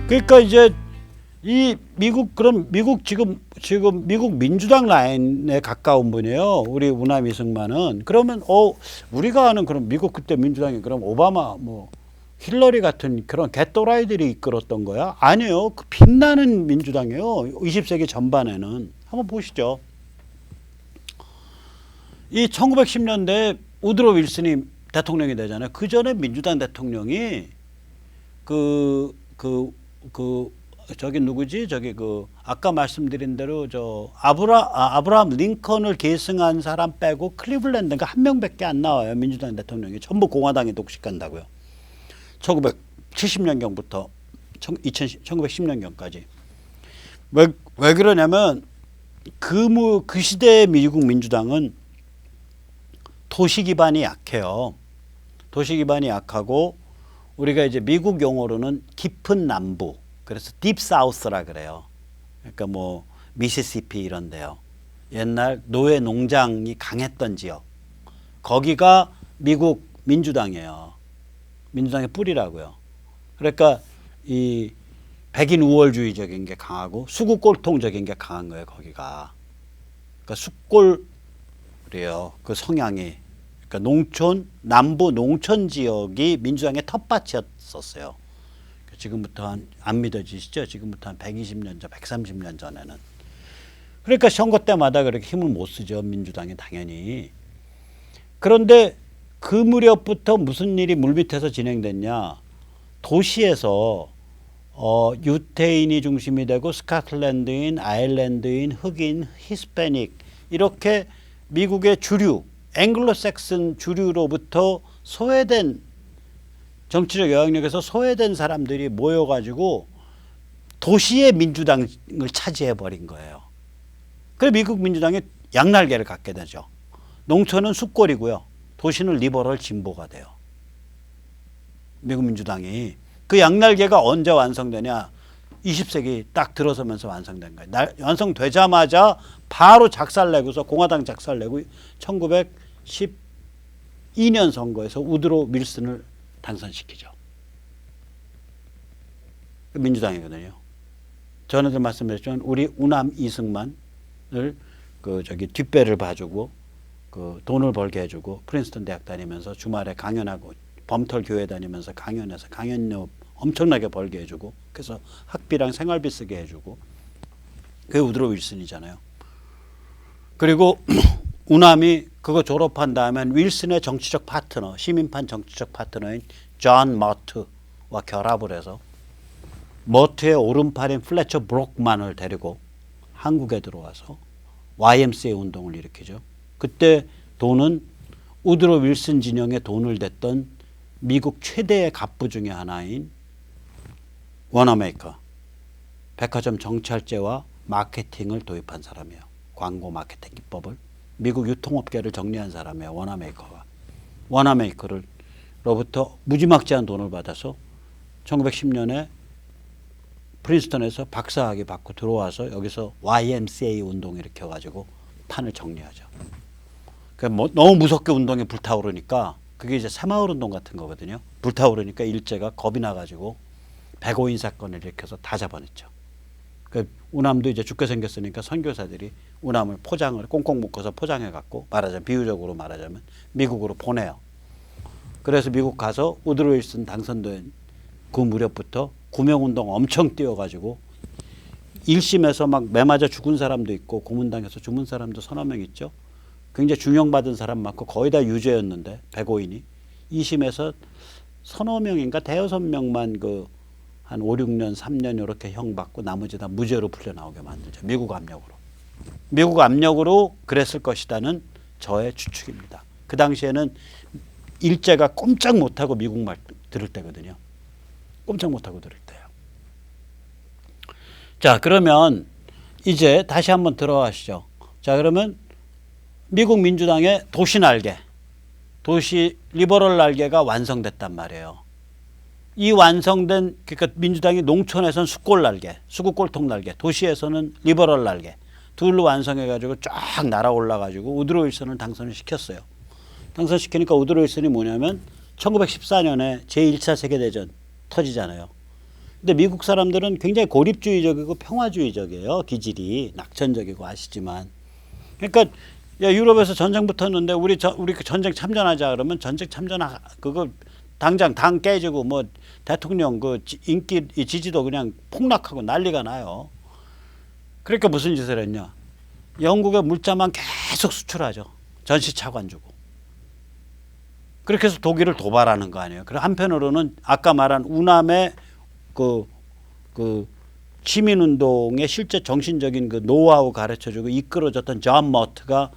그러니까 이제 이 미국 그럼 미국 지금 미국 민주당 라인에 가까운 분이에요. 우리 우남 이승만은. 그러면 우리가 아는 그럼 미국 그때 민주당이 그럼 오바마 뭐 힐러리 같은 그런 개또라이들이 이끌었던 거야? 아니에요. 그 빛나는 민주당이에요. 20세기 전반에는. 한번 보시죠. 이 1910년대 우드로 윌슨이 대통령이 되잖아요. 그 전에 민주당 대통령이 저기 누구지? 저기 아까 말씀드린 대로 아브라함 링컨을 계승한 사람 빼고 클리블랜드가 한 명밖에 안 나와요. 민주당 대통령이 전부 공화당이 독식한다고요. 1970년경부터 1910년경까지. 왜 그러냐면 그 시대의 미국 민주당은 도시 기반이 약해요. 도시 기반이 약하고 우리가 이제 미국 용어로는 깊은 남부, 그래서 딥 사우스라 그래요. 그러니까 뭐 미시시피 이런 데요. 옛날 노예 농장이 강했던 지역. 거기가 미국 민주당이에요. 민주당의 뿌리라고요. 그러니까 이 백인 우월주의적인 게 강하고 수구꼴통적인 게 강한 거예요. 거기가. 그러니까 숫골이에요. 그 성향이. 그러니까 농촌 남부 농촌 지역이 민주당의 텃밭이었었어요. 지금부터 안 믿어지시죠? 지금부터 한 120년 전, 130년 전에는. 그러니까 선거 때마다 그렇게 힘을 못 쓰죠. 민주당이 당연히. 그런데 그 무렵부터 무슨 일이 물밑에서 진행됐냐. 도시에서 유태인이 중심이 되고 스코틀랜드인, 아일랜드인, 흑인, 히스패닉 이렇게 미국의 주류, 앵글로색슨 주류로부터 소외된 정치적 영향력에서 소외된 사람들이 모여가지고 도시의 민주당을 차지해버린 거예요. 그래서 미국 민주당이 양날개를 갖게 되죠. 농촌은 숫골이고요. 도시는 리버럴 진보가 돼요. 미국 민주당이. 그 양날개가 언제 완성되냐. 20세기 딱 들어서면서 완성된 거예요. 완성되자마자 바로 작살내고서 공화당 작살내고 1912년 선거에서 우드로 윌슨을 당선시키죠. 민주당이거든요. 전에도 말씀드렸지만 우리 우남 이승만을 뒷배를 봐주고 돈을 벌게 해주고 프린스턴 대학 다니면서 주말에 강연하고 범털 교회 다니면서 강연해서 강연료 엄청나게 벌게 해주고 그래서 학비랑 생활비 쓰게 해주고 그게 우드로 윌슨이잖아요. 그리고 우남이 그거 졸업한 다음엔 윌슨의 정치적 파트너, 시민판 정치적 파트너인 존 머트와 결합을 해서 머트의 오른팔인 플래처 브록만을 데리고 한국에 들어와서 YMCA 운동을 일으키죠. 그때 돈은 우드로 윌슨 진영의 돈을 댔던 미국 최대의 갑부 중에 하나인 워너메이커, 백화점 정찰제와 마케팅을 도입한 사람이에요. 광고 마케팅 기법을. 미국 유통업계를 정리한 사람이에요. 워너메이커가. 워너메이커로부터 무지막지한 돈을 받아서 1910년에 프린스턴에서 박사학위 받고 들어와서 여기서 YMCA 운동 일으켜가지고 판을 정리하죠. 그러니까 너무 무섭게 운동이 불타오르니까 그게 이제 새마을 운동 같은 거거든요. 불타오르니까 일제가 겁이 나가지고 백오인 사건을 일으켜서 다 잡아냈죠. 그 우남도 이제 죽게 생겼으니까 선교사들이 우남을 포장을 꽁꽁 묶어서 포장해갖고 비유적으로 말하자면 미국으로 보내요. 그래서 미국 가서 우드로 윌슨 당선된 그 무렵부터 구명운동 엄청 뛰어가지고 1심에서 막 매 맞아 죽은 사람도 있고 고문당해서 죽은 사람도 서너 명 있죠. 굉장히 중형받은 사람 많고 거의 다 유죄였는데 105인이 2심에서 서너 명인가 대여섯 명만 한 5, 6년, 3년 이렇게 형 받고 나머지 다 무죄로 풀려나오게 만들죠. 미국 압력으로. 미국 압력으로 그랬을 것이다는 저의 추측입니다. 그 당시에는 일제가 꼼짝 못하고 미국 말 들을 때거든요. 꼼짝 못하고 들을 때요. 자, 그러면 이제 다시 한번 들어가시죠. 자, 그러면 미국 민주당의 도시 날개, 도시 리버럴 날개가 완성됐단 말이에요. 이 완성된, 그러니까 민주당이 농촌에서는 숫골 날개, 수구꼴통 날개, 도시에서는 리버럴 날개 둘로 완성해가지고 쫙 날아올라가지고 우드로 윌슨을 당선을 시켰어요. 당선시키니까 우드로 윌슨이 뭐냐면 1914년에 제1차 세계대전 터지잖아요. 근데 미국 사람들은 굉장히 고립주의적이고 평화주의적이에요. 기질이 낙천적이고 아시지만. 그러니까 야, 유럽에서 전쟁 붙었는데 우리 전쟁 참전하자 그러면 전쟁 그거 당장 당 깨지고 뭐 대통령 그 인기 지지도 그냥 폭락하고 난리가 나요. 그러니까 무슨 짓을 했냐? 영국에 물자만 계속 수출하죠. 전시차관 주고. 그렇게 해서 독일을 도발하는 거 아니에요. 그리고 한편으로는 아까 말한 우남의 그 시민운동의 실제 정신적인 그 노하우 가르쳐주고 이끌어줬던 존 머트가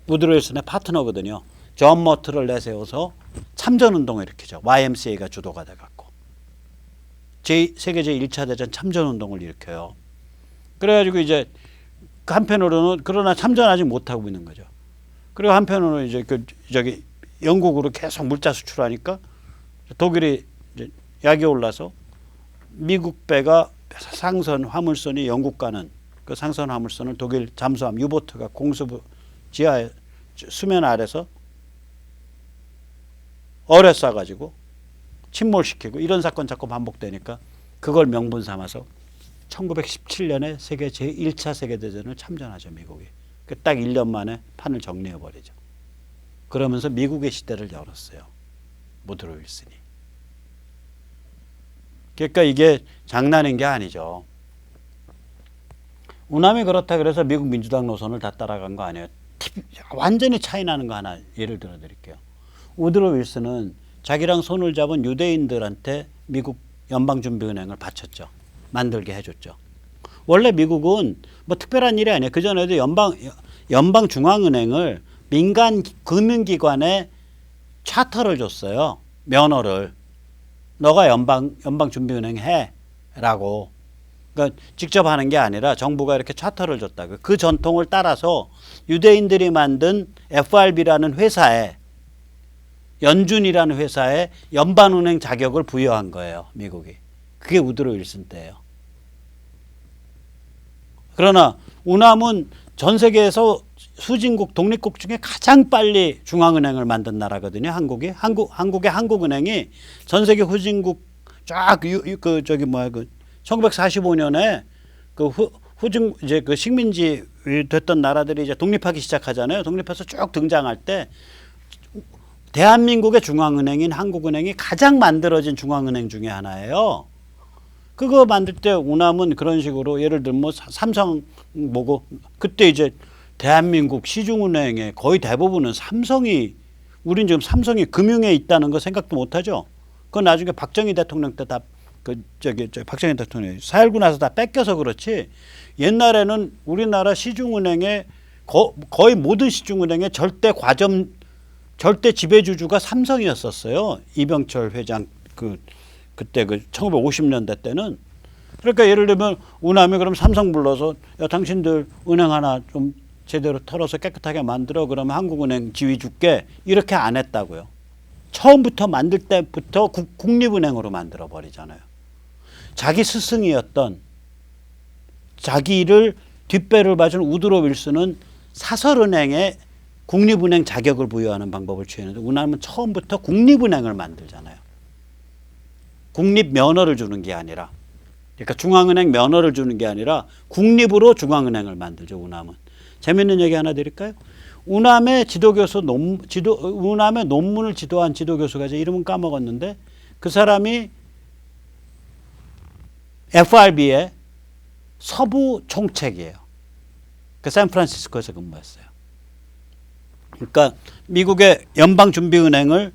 우드로 윌슨의 파트너거든요. 존 머트를 내세워서 참전운동을 일으키죠. YMCA가 주도가 돼갖고. 세계 제1차 대전 참전운동을 일으켜요. 그래가지고 이제 한편으로는 그러나 참전하지 못하고 있는 거죠. 그리고 한편으로는 이제 저기 영국으로 계속 물자 수출하니까 독일이 이제 약이 올라서 미국 배가 상선 화물선이 영국 가는 그 상선 화물선을 독일 잠수함 유보트가 공수부 지하에 수면 아래서 어뢰 쏴가지고 침몰시키고 이런 사건 자꾸 반복되니까 그걸 명분 삼아서 1917년에 세계 제1차 세계대전을 참전하죠. 미국이. 딱 1년 만에 판을 정리해버리죠. 그러면서 미국의 시대를 열었어요. 우드로 윌슨이. 그러니까 이게 장난인 게 아니죠. 우남이 그렇다 그래서 미국 민주당 노선을 다 따라간 거 아니에요. 완전히 차이 나는 거 하나 예를 들어 드릴게요. 우드로 윌슨은 자기랑 손을 잡은 유대인들한테 미국 연방준비은행을 바쳤죠. 만들게 해줬죠. 원래 미국은 뭐 특별한 일이 아니에요. 그전에도 연방중앙은행을 민간 금융기관에 차터를 줬어요. 면허를. 너가 연방준비은행 해라고. 그러니까 직접 하는 게 아니라 정부가 이렇게 차터를 줬다고. 그 전통을 따라서 유대인들이 만든 FRB라는 회사에 연준이라는 회사에 연방은행 자격을 부여한 거예요. 미국이. 그게 우드로 윌슨 때예요. 그러나 우남은 전 세계에서 수진국 독립국 중에 가장 빨리 중앙은행을 만든 나라거든요. 한국의 한국은행이 전 세계 후진국 쫙 1945년에 이제 그 식민지 됐던 나라들이 이제 독립하기 시작하잖아요. 독립해서 쭉 등장할 때 대한민국의 중앙은행인 한국은행이 가장 만들어진 중앙은행 중에 하나예요. 그거 만들 때 우남은 그런 식으로 예를 들면 뭐 삼성 뭐고 그때 이제 대한민국 시중은행의 거의 대부분은 삼성이 우린 지금 삼성이 금융에 있다는 거 생각도 못하죠. 그건 나중에 박정희 대통령 때 다 박정희 대통령이 4.19 나서 다 뺏겨서 그렇지 옛날에는 우리나라 시중은행의 거의 모든 시중은행의 절대 지배주주가 삼성이었었어요. 이병철 회장 그때 1950년대 때는. 그러니까 예를 들면 우남이 그럼 삼성 불러서 야 당신들 은행 하나 좀 제대로 털어서 깨끗하게 만들어 그러면 한국은행 지위 줄게 이렇게 안 했다고요. 처음부터 만들 때부터 국립은행으로 만들어 버리잖아요. 자기 스승이었던 자기를 뒷배를 봐준 우드로 윌슨은 사설은행에 국립은행 자격을 부여하는 방법을 취했는데 우남은 처음부터 국립은행을 만들잖아요. 국립 면허를 주는 게 아니라 그러니까 중앙은행 면허를 주는 게 아니라 국립으로 중앙은행을 만들죠. 우남은. 재밌는 얘기 하나 드릴까요? 우남의 우남의 논문을 지도한 지도교수가 이제 이름은 까먹었는데 그 사람이 FRB의 서부 총책이에요. 그 샌프란시스코에서 근무했어요. 그러니까 미국의 연방준비은행을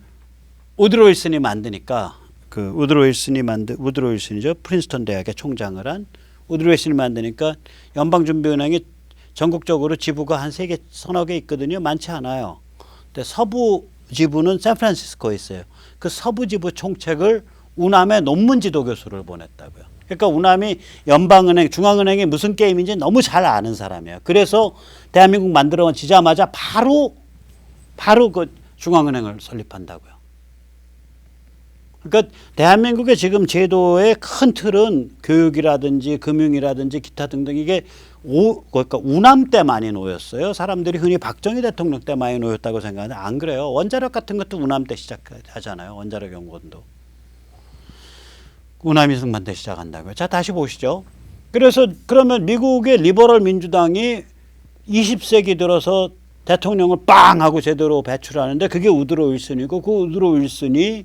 우드로 윌슨이 만드니까 우드로 윌슨이죠. 프린스턴 대학의 총장을 한 우드로 윌슨이 만드니까 연방준비은행이 전국적으로 지부가 한 3개, 서너 개 있거든요. 많지 않아요. 근데 서부 지부는 샌프란시스코에 있어요. 그 서부 지부 총책을 우남의 논문 지도 교수를 보냈다고요. 그러니까 우남이 중앙은행이 무슨 게임인지 너무 잘 아는 사람이에요. 그래서 대한민국 만들어지자마자 바로 그 중앙은행을 설립한다고요. 그러니까 대한민국의 지금 제도의 큰 틀은 교육이라든지 금융이라든지 기타 등등 이게 그러니까 우남 때 많이 놓였어요. 사람들이 흔히 박정희 대통령 때 많이 놓였다고 생각하는데 안 그래요. 원자력 같은 것도 우남 때 시작하잖아요. 원자력 연구원도. 우남이승만 때 시작한다고요. 자, 다시 보시죠. 그래서 그러면 미국의 리버럴 민주당이 20세기 들어서 대통령을 빵 하고 제대로 배출하는데 그게 우드로 윌슨이고, 그 우드로 윌슨이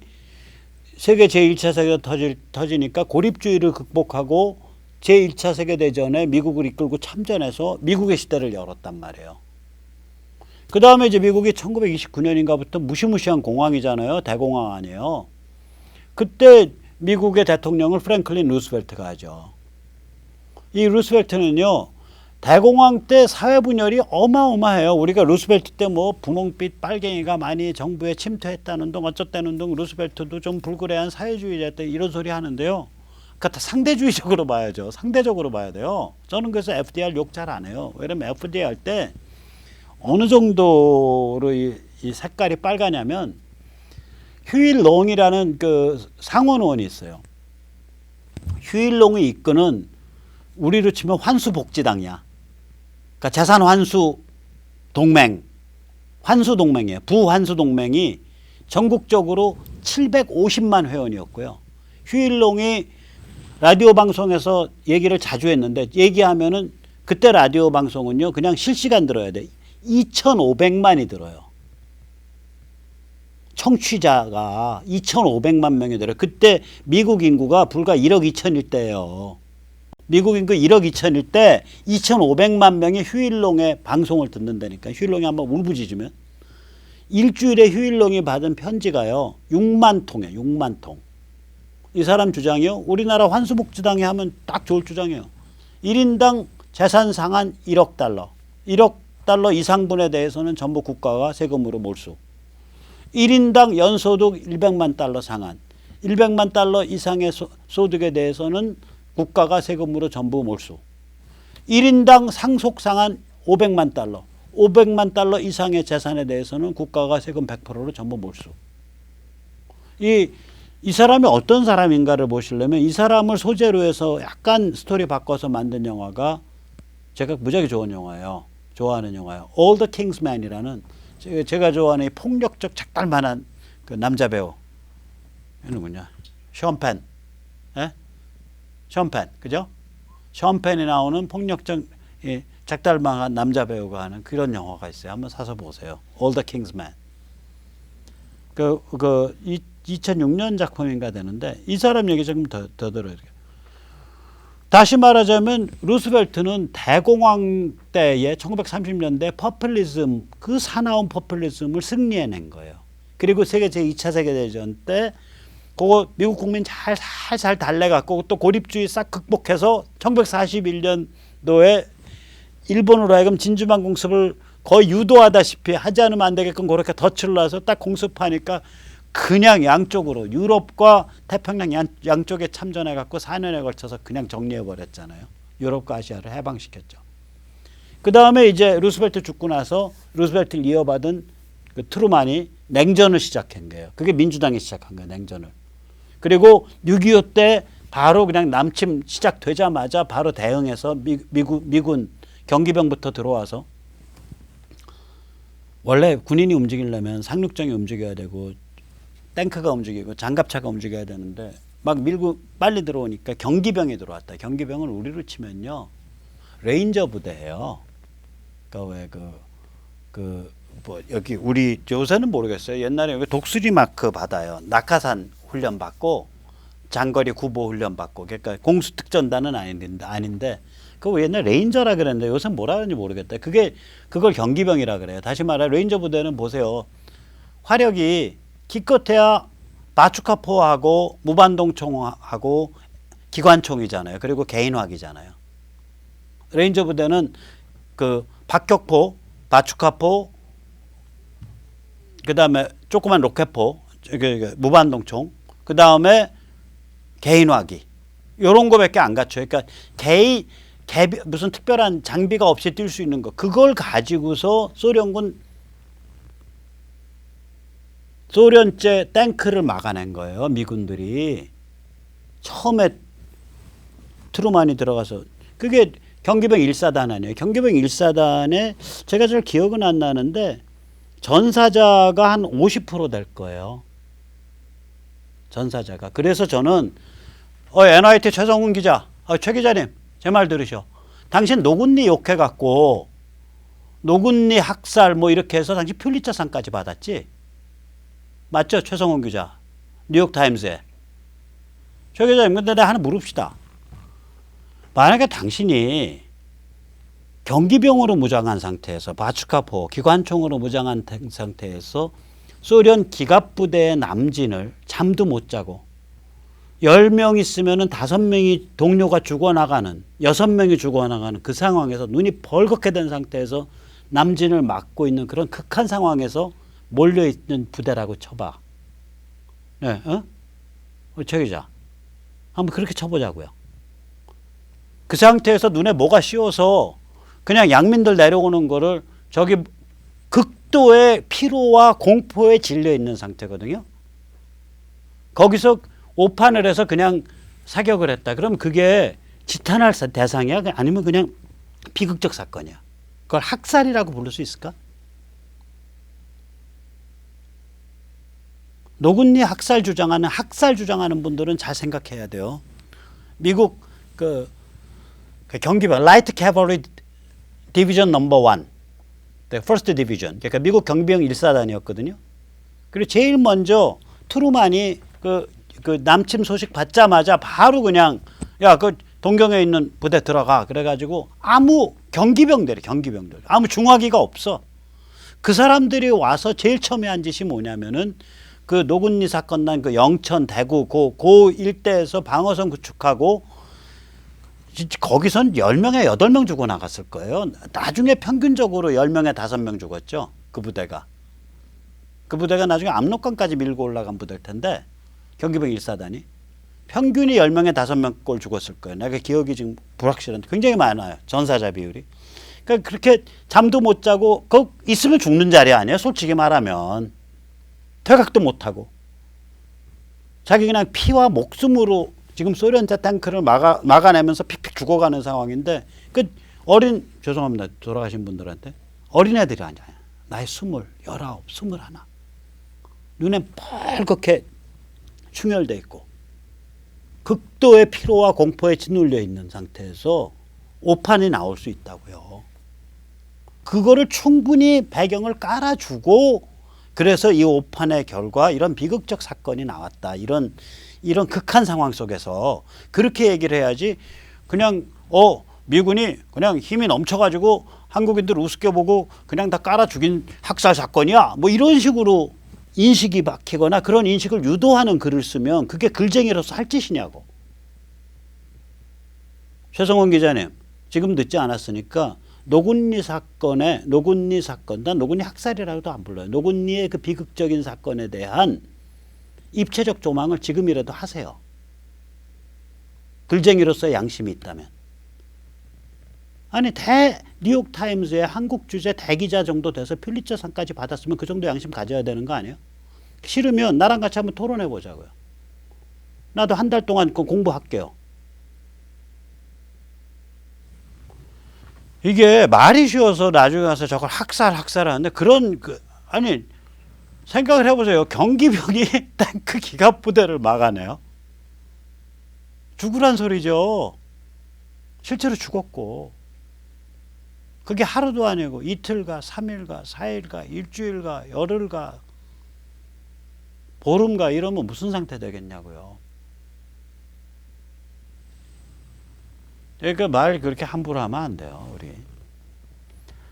세계 제1차 세계대전 터지니까 고립주의를 극복하고 제1차 세계대전에 미국을 이끌고 참전해서 미국의 시대를 열었단 말이에요. 그 다음에 이제 미국이 1929년인가부터 무시무시한 공황이잖아요. 대공황 아니에요. 그때 미국의 대통령을 프랭클린 루스벨트가 하죠. 이 루스벨트는요, 대공황 때 사회 분열이 어마어마해요. 우리가 루스벨트 때 뭐 분홍빛 빨갱이가 많이 정부에 침투했다는 둥 어쩌다는 둥 루스벨트도 좀 불그레한 사회주의자였다 이런 소리 하는데요. 그러니까 다 상대주의적으로 봐야죠. 상대적으로 봐야 돼요. 저는 그래서 FDR 욕 잘 안 해요. 왜냐면 FDR 할 때 어느 정도로 이 색깔이 빨가냐면 휴일롱이라는 그 상원의원이 있어요. 휴일롱이 이끄는 우리로 치면 환수복지당이야. 그러니까 재산 환수 동맹, 환수 동맹이에요. 부환수 동맹이 전국적으로 750만 회원이었고요. 휴일롱이 라디오 방송에서 얘기를 자주 했는데 얘기하면은 그때 라디오 방송은요 그냥 실시간 들어야 돼. 2,500만이 들어요. 청취자가 2,500만 명이 들어요. 그때 미국 인구가 불과 1억 2천일 때예요. 미국 인구 1억 2천일 때 2,500만 명이 휴일롱의 방송을 듣는다니까. 휴일롱이 한번 울부짖으면 일주일에 휴일롱이 받은 편지가요 6만 통이에요. 6만 통. 이 사람 주장이요, 우리나라 환수복지당이 하면 딱 좋을 주장이에요. 1인당 재산 상한 1억 달러. 1억 달러 이상분에 대해서는 전부 국가가 세금으로 몰수. 1인당 연소득 100만 달러 상한. 100만 달러 이상의 소득에 대해서는 국가가 세금으로 전부 몰수. 1인당 상속 상한 500만 달러. 500만 달러 이상의 재산에 대해서는 국가가 세금 100%로 전부 몰수. 이 사람이 어떤 사람인가를 보시려면 이 사람을 소재로 해서 약간 스토리 바꿔서 만든 영화가 제가 무지하게 좋은 영화예요. 좋아하는 영화예요. All the King's Men이라는 제가 좋아하는 이 폭력적 작달만한 그 남자 배우. 누구냐? 션 펜. 예? 션 펜. 그죠? 션 펜이 나오는 폭력적 작달만한 남자 배우가 하는 그런 영화가 있어요. 한번 사서 보세요. All the King's Men. 2006년 작품인가 되는데 이 사람 얘기 조금 더 들어야 돼요. 다시 말하자면 루스벨트는 대공황 때에 1930년대 퍼플리즘, 그 사나운 퍼플리즘을 승리해낸 거예요. 그리고 세계 제2차 세계대전 때 그거 미국 국민 살살 달래갖고 또 고립주의 싹 극복해서 1941년도에 일본으로 하여금 진주만 공습을 거의 유도하다시피 하지 않으면 안 되게끔 그렇게 덫을 놔서 딱 공습하니까 그냥 양쪽으로 유럽과 태평양 양쪽에 참전해갖고 4년에 걸쳐서 그냥 정리해버렸잖아요. 유럽과 아시아를 해방시켰죠. 그 다음에 이제 루스벨트 죽고 나서 루스벨트를 이어받은 그 트루만이 냉전을 시작한 거예요. 그게 민주당이 시작한 거예요. 냉전을. 그리고 6.25 때 바로 그냥 남침 시작되자마자 바로 대응해서 미군 경기병부터 들어와서 원래 군인이 움직이려면 상륙정이 움직여야 되고 탱크가 움직이고 장갑차가 움직여야 되는데 막 밀고 빨리 들어오니까 경기병이 들어왔다. 경기병은 우리로 치면요 레인저 부대예요. 그러니까 왜 뭐 여기 우리 요새는 모르겠어요. 옛날에 여기 독수리 마크 받아요. 낙하산 훈련 받고 장거리 구보 훈련 받고 그러니까 공수 특전단은 아닌데 그거 옛날 레인저라 그랬는데 요새 뭐라 그러는지 모르겠다. 그걸 경기병이라 그래요. 다시 말해 레인저 부대는 보세요. 화력이 기껏해야 바추카포하고 무반동총하고 기관총이잖아요. 그리고 개인화기잖아요. 레인저 부대는 그 박격포, 바추카포, 그 다음에 조그만 로켓포, 무반동총, 그 다음에 개인화기 이런 거밖에 안 갖춰요. 그러니까 무슨 특별한 장비가 없이 뛸 수 있는 거 그걸 가지고서 소련제 탱크를 막아낸 거예요. 미군들이 처음에 트루만이 들어가서 그게 경기병 1사단 아니에요. 경기병 1사단에 제가 잘 기억은 안 나는데 전사자가 한 50% 될 거예요. 전사자가. 그래서 저는 NYT 최성훈 기자, 최 기자님, 제 말 들으셔. 당신 노군니 욕해갖고 노군니 학살 뭐 이렇게 해서 당신 퓰리처상까지 받았지? 맞죠? 최성훈 기자. 뉴욕타임스에. 최 기자님, 근데 내가 하나 물읍시다. 만약에 당신이 경기병으로 무장한 상태에서 바추카포 기관총으로 무장한 상태에서 소련 기갑부대의 남진을 잠도 못 자고 10명 있으면 5명이 동료가 죽어나가는 6명이 죽어나가는 그 상황에서 눈이 벌겋게 된 상태에서 남진을 막고 있는 그런 극한 상황에서 몰려있는 부대라고 쳐봐. 네, 최 기자. 한번 그렇게 쳐보자고요. 그 상태에서 눈에 뭐가 씌워서 그냥 양민들 내려오는 거를 저기 극도의 피로와 공포에 질려 있는 상태거든요. 거기서 오판을 해서 그냥 사격을 했다. 그럼 그게 지탄할 대상이야? 아니면 그냥 비극적 사건이야? 그걸 학살이라고 부를 수 있을까? 노군니 학살 주장하는 분들은 잘 생각해야 돼요. 미국 그 경기병 라이트 캐벌리 디비전 넘버 1, 퍼스트 디비전, 그러니까 미국 경비병 1사단이었거든요. 그리고 제일 먼저 트루만이 그 남침 소식 받자마자 바로 그냥 야, 그 동경에 있는 부대 들어가 그래가지고 아무 경기병들 아무 중화기가 없어. 그 사람들이 와서 제일 처음에 한 짓이 뭐냐면은 그 노군니 사건 난 그 영천 대구 그 일대에서 방어선 구축하고 거기선 10명에 8명 죽어 나갔을 거예요. 나중에 평균적으로 10명에 5명 죽었죠. 그 부대가 나중에 압록강까지 밀고 올라간 부대일 텐데 경기병 1사단이 평균이 10명에 5명 꼴 죽었을 거예요. 내가 기억이 지금 불확실한데 굉장히 많아요. 전사자 비율이. 그러니까 그렇게 잠도 못 자고 그 있으면 죽는 자리 아니에요. 솔직히 말하면. 퇴각도 못하고 자기 그냥 피와 목숨으로 지금 소련제 탱크를 막아내면서 픽픽 죽어가는 상황인데 그 죄송합니다. 돌아가신 분들한테 어린애들이 아니야. 나이 20, 19, 21 눈에 뻘겋게 충혈돼 있고 극도의 피로와 공포에 짓눌려 있는 상태에서 오판이 나올 수 있다고요. 그거를 충분히 배경을 깔아주고 그래서 이 오판의 결과 이런 비극적 사건이 나왔다. 이런 극한 상황 속에서 그렇게 얘기를 해야지 그냥 미군이 그냥 힘이 넘쳐가지고 한국인들 우습게 보고 그냥 다 깔아 죽인 학살 사건이야. 뭐 이런 식으로 인식이 박히거나 그런 인식을 유도하는 글을 쓰면 그게 글쟁이로서 할 짓이냐고. 최성원 기자님, 지금 늦지 않았으니까 노군니 사건, 난 노군니 학살이라고도 안 불러요. 노군니의 그 비극적인 사건에 대한 입체적 조망을 지금이라도 하세요. 글쟁이로서의 양심이 있다면. 아니 뉴욕타임스의 한국 주재 대기자 정도 돼서 퓰리처상까지 받았으면 그 정도 양심 가져야 되는 거 아니에요? 싫으면 나랑 같이 한번 토론해 보자고요. 나도 한 달 동안 공부할게요. 이게 말이 쉬워서 나중에 가서 저걸 학살하는데 아니 생각을 해보세요. 경기병이 탱크 기갑부대를 막아내요. 죽으란 소리죠. 실제로 죽었고 그게 하루도 아니고 이틀가 3일가 4일가 일주일가 열흘가 보름가 이러면 무슨 상태 되겠냐고요. 그러니까 말 그렇게 함부로 하면 안 돼요, 우리.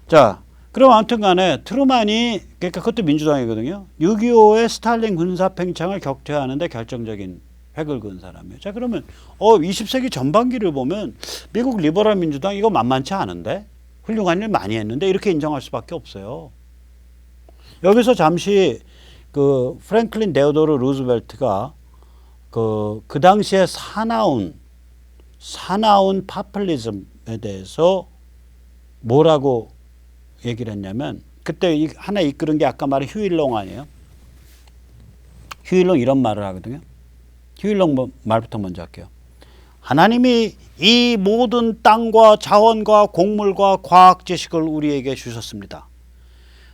자, 그럼 아무튼 간에 트루만이, 그러니까 그것도 민주당이거든요. 6.25의 스탈린 군사팽창을 격퇴하는데 결정적인 획을 그은 사람이에요. 자, 그러면 20세기 전반기를 보면 미국 리버럴 민주당 이거 만만치 않은데? 훌륭한 일 많이 했는데 이렇게 인정할 수밖에 없어요. 여기서 잠시 그 프랭클린 데오도르 루즈벨트가 그 당시에 사나운 파퓰리즘에 대해서 뭐라고 얘기를 했냐면 그때 하나 이끌은 게 아까 말한 휴일롱 아니에요? 휴일롱 이런 말을 하거든요. 휴일롱 말부터 먼저 할게요. 하나님이 이 모든 땅과 자원과 곡물과 과학 지식을 우리에게 주셨습니다.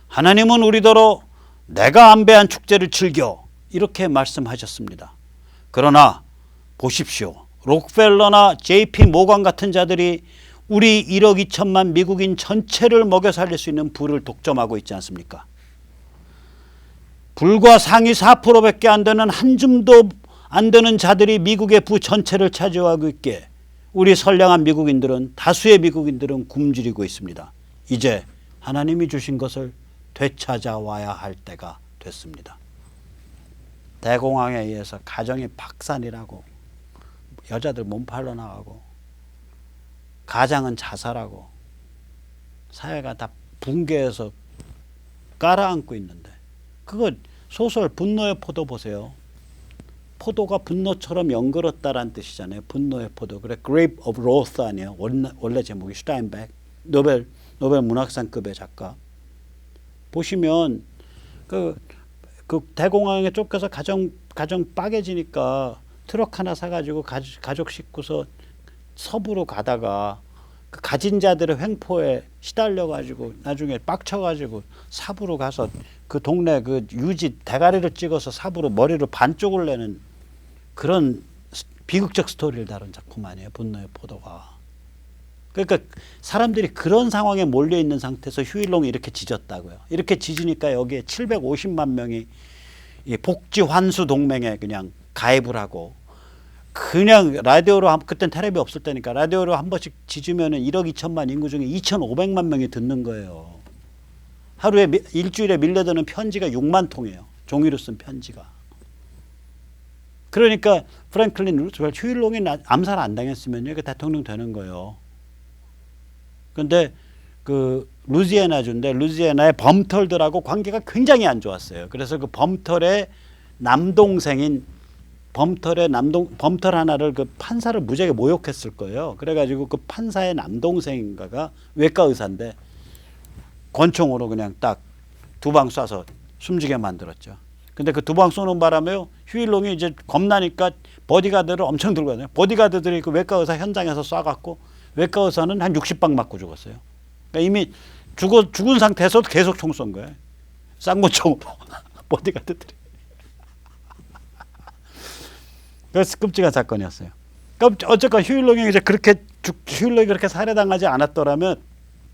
하나님은 우리더러 내가 안배한 축제를 즐겨 이렇게 말씀하셨습니다. 그러나 보십시오. 록펠러나 JP 모건 같은 자들이 우리 1억 2천만 미국인 전체를 먹여 살릴 수 있는 부를 독점하고 있지 않습니까? 불과 상위 4%밖에 안 되는 한 줌도 안 되는 자들이 미국의 부 전체를 차지하고 있기에 우리 선량한 미국인들은, 다수의 미국인들은 굶주리고 있습니다. 이제 하나님이 주신 것을 되찾아와야 할 때가 됐습니다. 대공황에 의해서 가정이 박산이라고, 여자들 몸팔러 나가고, 가장은 자살하고, 사회가 다 붕괴해서 깔아앉고 있는데, 그거 소설 분노의 포도 보세요. 포도가 분노처럼 연그렀다라는 뜻이잖아요. 분노의 포도. 그래, Grape of Wrath 아니에요. 원래 제목이 슈타인백, 노벨 문학상급의 작가. 보시면 그 대공황에 쫓겨서 가정 빠개지니까 트럭 하나 사가지고 가족 싣고서 서부로 가다가 그 가진 자들의 횡포에 시달려가지고 나중에 빡쳐가지고 사부로 가서 그 동네 그 유지 대가리를 찍어서 사부로 머리로 반쪽을 내는 그런 비극적 스토리를 다룬 작품 아니에요. 분노의 포도가. 그러니까 사람들이 그런 상황에 몰려 있는 상태에서 휴일롱이 이렇게 짖었다고요. 이렇게 짖으니까 여기에 750만 명이 이 복지 환수 동맹에 그냥 가입을 하고, 그냥 라디오로, 그땐 텔레비 없을 때니까 라디오로 한 번씩 짖으면은 1억 2천만 인구 중에 2,500만 명이 듣는 거예요. 하루에 일주일에 밀려드는 편지가 6만 통이에요. 종이로 쓴 편지가. 그러니까 프랭클린 루즈벨트 휴일롱이 암살 안 당했으면요, 이게 대통령 되는 거예요. 근데 그 루지애나주인데 루지애나의 범털들하고 관계가 굉장히 안 좋았어요. 그래서 그 범털의 남동생인 범털 하나를 그 판사를 무지하게 모욕했을 거예요. 그래가지고 그 판사의 남동생인가가 외과 의사인데 권총으로 그냥 딱 두 방 쏴서 숨지게 만들었죠. 근데 그 두 방 쏘는 바람에 휴일롱이 이제 겁나니까 보디가드를 엄청 들고 가요. 보디가드들이 그 외과 의사 현장에서 쏴갖고 외과 의사는 한 60방 맞고 죽었어요. 그러니까 이미 죽은 상태에서도 계속 총 쏜 거예요. 쌍무총으로 보디가드들이. 그래서 끔찍한 사건이었어요. 그러니까 어쨌건 휴일롱이 이제 휴일롱이 그렇게 살해당하지 않았더라면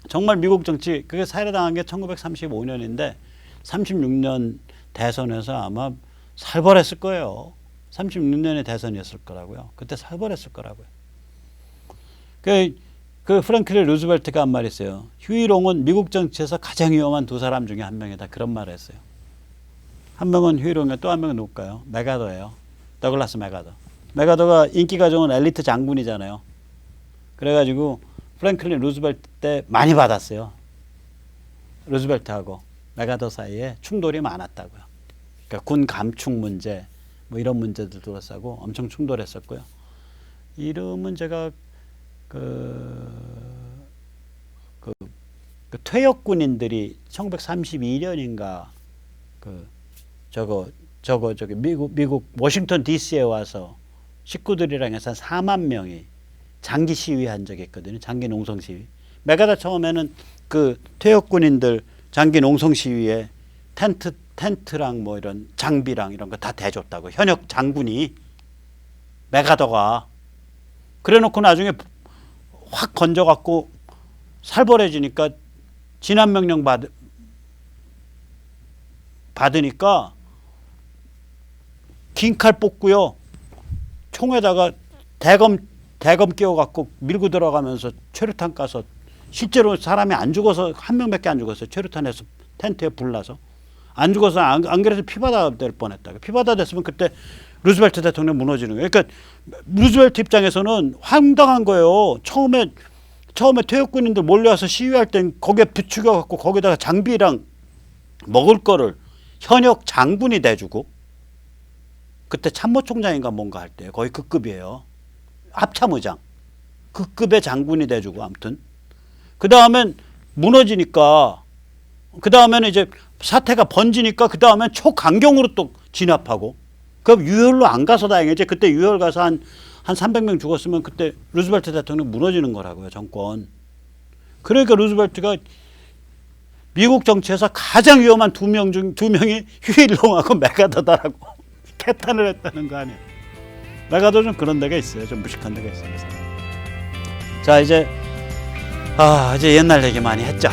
정말 미국 정치, 그게 살해당한 게 1935년인데 36년 대선에서 아마 살벌했을 거예요. 36년의 대선이었을 거라고요. 그때 살벌했을 거라고요. 그 프랭클린 루즈벨트가 한 말이 있어요. 휴일롱은 미국 정치에서 가장 위험한 두 사람 중에 한 명이다. 그런 말을 했어요. 한 명은 휴일롱이고 또 한 명은 누굴까요? 메가더예요. 더글라스 메가더. 메가더가 인기가 좋은 엘리트 장군이잖아요. 그래가지고 프랭클린 루즈벨트 때 많이 받았어요. 루즈벨트하고 메가더 사이에 충돌이 많았다고요. 그러니까 군 감축 문제 뭐 이런 문제들 둘러싸고 엄청 충돌했었고요. 이름은 제가 그 퇴역 군인들이 1932년인가 저기 미국 워싱턴 DC에 와서 식구들이랑 해서 4만 명이 장기 시위한 적이 있거든요. 장기 농성 시위. 메가더 처음에는 그 퇴역 군인들 장기 농성 시위에 텐트랑 뭐 이런 장비랑 이런 거 다 대줬다고. 현역 장군이 메가더가. 그래놓고 나중에 확 건져갖고 살벌해지니까 진압 명령 받으니까 긴 칼 뽑고요. 총에다가 대검 끼워갖고 밀고 들어가면서 최루탄 까서 실제로 사람이 안 죽어서 한 명밖에 안 죽었어요. 최루탄에서 텐트에 불나서. 안 죽어서 안 그래도 피바다 될 뻔했다. 피바다 됐으면 그때 루즈벨트 대통령 무너지는 거예요. 그러니까 루즈벨트 입장에서는 황당한 거예요. 처음에 퇴역군인들 몰려와서 시위할 땐 거기에 부추겨갖고 거기다가 장비랑 먹을 거를 현역 장군이 대주고, 그때 참모총장인가 뭔가 할 때 거의 그 급이에요. 합참의장. 그 급의 장군이 대주고 아무튼. 그 다음엔 무너지니까, 그 다음에는 이제 사태가 번지니까 그 다음엔 초강경으로 또 진압하고. 그럼 유혈로 안 가서 다행이지. 그때 유혈 가서 한 300명 죽었으면 그때 루즈벨트 대통령 무너지는 거라고요, 정권. 그러니까 루즈벨트가 미국 정치에서 가장 위험한 두 명이 휴일롱하고 메가더다라고 개탄을 했다는 거 아니에요. 내가도 좀 그런 데가 있어요. 좀 무식한 데가 있어요. 자, 이제 옛날 얘기 많이 했죠.